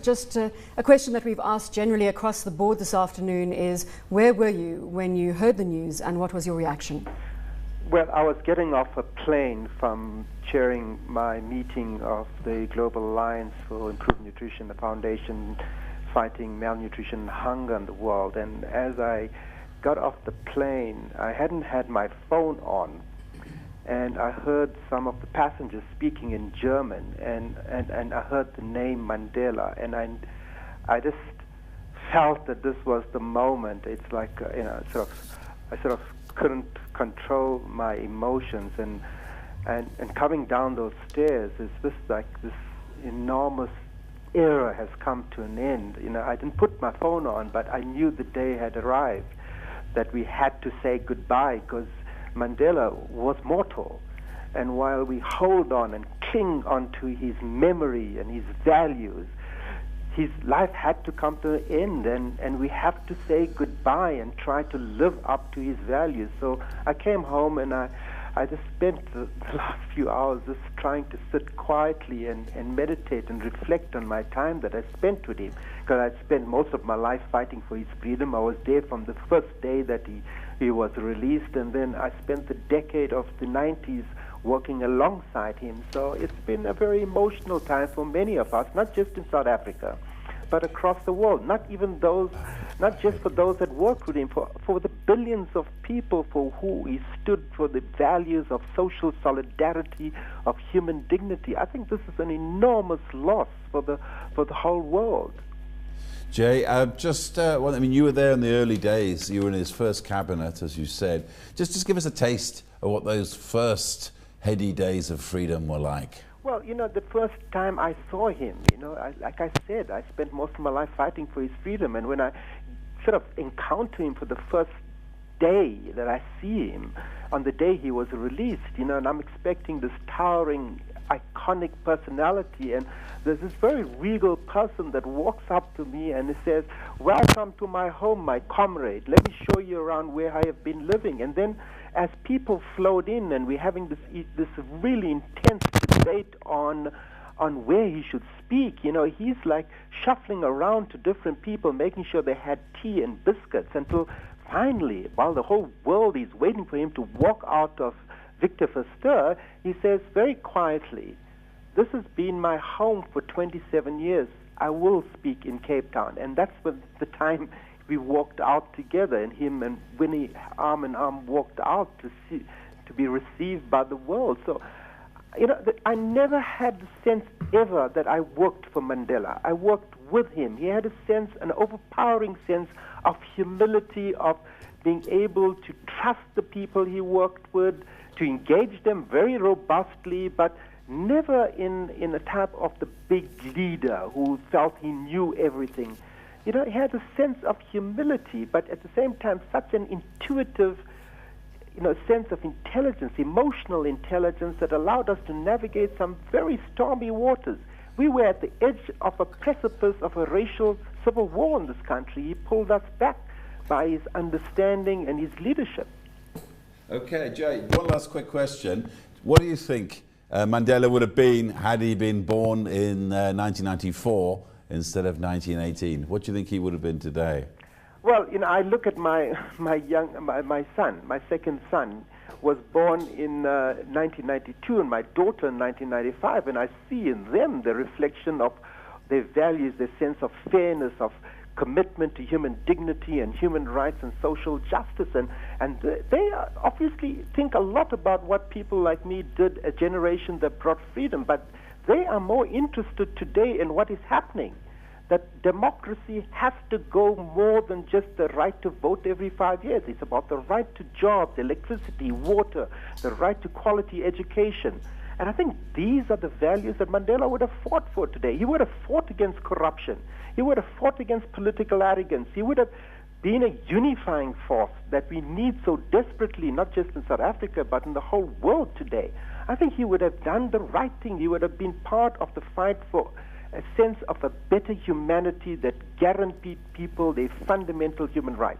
just a question that we've asked generally across the board this afternoon is, where were you when you heard the news and what was your reaction? Well, I was getting off a plane from chairing my meeting of the Global Alliance for Improved Nutrition, the foundation fighting malnutrition and hunger in the world. And as I got off the plane, I hadn't had my phone on, and I heard some of the passengers speaking in German, and I heard the name Mandela, and I just felt that this was the moment. It's like, I sort of couldn't control my emotions, and coming down those stairs is this enormous era has come to an end. I didn't put my phone on, but I knew the day had arrived that we had to say goodbye, because Mandela was mortal. And while we hold on and cling onto his memory and his values, his life had to come to an end, and we have to say goodbye and try to live up to his values. So I came home, and I just spent the last few hours just trying to sit quietly and meditate and reflect on my time that I spent with him, because I'd spent most of my life fighting for his freedom. I was there from the first day that he was released, and then I spent the decade of the 90s working alongside him. So it's been a very emotional time for many of us, not just in South Africa, but across the world. Not just for those that worked with him, for the billions of people for who he stood for the values of social solidarity, of human dignity. I think this is an enormous loss for the whole world. Jay, you were there in the early days. You were in his first cabinet, as you said. Just give us a taste of what those first heady days of freedom were like. Well, the first time I saw him, like I said, I spent most of my life fighting for his freedom, and when I sort of encounter him for the first day that I see him, on the day he was released, and I'm expecting this towering, iconic personality, and there's this very regal person that walks up to me and he says, "Welcome to my home, my comrade. Let me show you around where I have been living." And then as people flowed in, and we're having this really intense debate on where he should speak, he's like shuffling around to different people, making sure they had tea and biscuits, until finally, while the whole world is waiting for him to walk out of Victor Verster, he says very quietly, "This has been my home for 27 years. I will speak in Cape Town." And that's the time we walked out together, and him and Winnie arm in arm walked out to be received by the world. So, I never had the sense ever that I worked for Mandela. I worked with him. He had an overpowering sense of humility, of being able to trust the people he worked with, to engage them very robustly, but never in a type of the big leader who felt he knew everything. He had a sense of humility, but at the same time such an intuitive sense of intelligence, emotional intelligence, that allowed us to navigate some very stormy waters. We were at the edge of a precipice of a racial civil war in this country. He pulled us back by his understanding and his leadership. Okay, Jay, one last quick question. What do you think Mandela would have been had he been born in 1994 instead of 1918? What do you think he would have been today? Well, I look at my son, my second son, was born in 1992, and my daughter in 1995, and I see in them the reflection of their values, their sense of fairness, of commitment to human dignity and human rights and social justice, and they obviously think a lot about what people like me did, a generation that brought freedom, but they are more interested today in what is happening. That democracy has to go more than just the right to vote every 5 years. It's about the right to jobs, electricity, water, the right to quality education. And I think these are the values that Mandela would have fought for today. He would have fought against corruption. He would have fought against political arrogance. He would have been a unifying force that we need so desperately, not just in South Africa, but in the whole world today. I think he would have done the right thing. He would have been part of the fight for a sense of a better humanity that guaranteed people their fundamental human rights.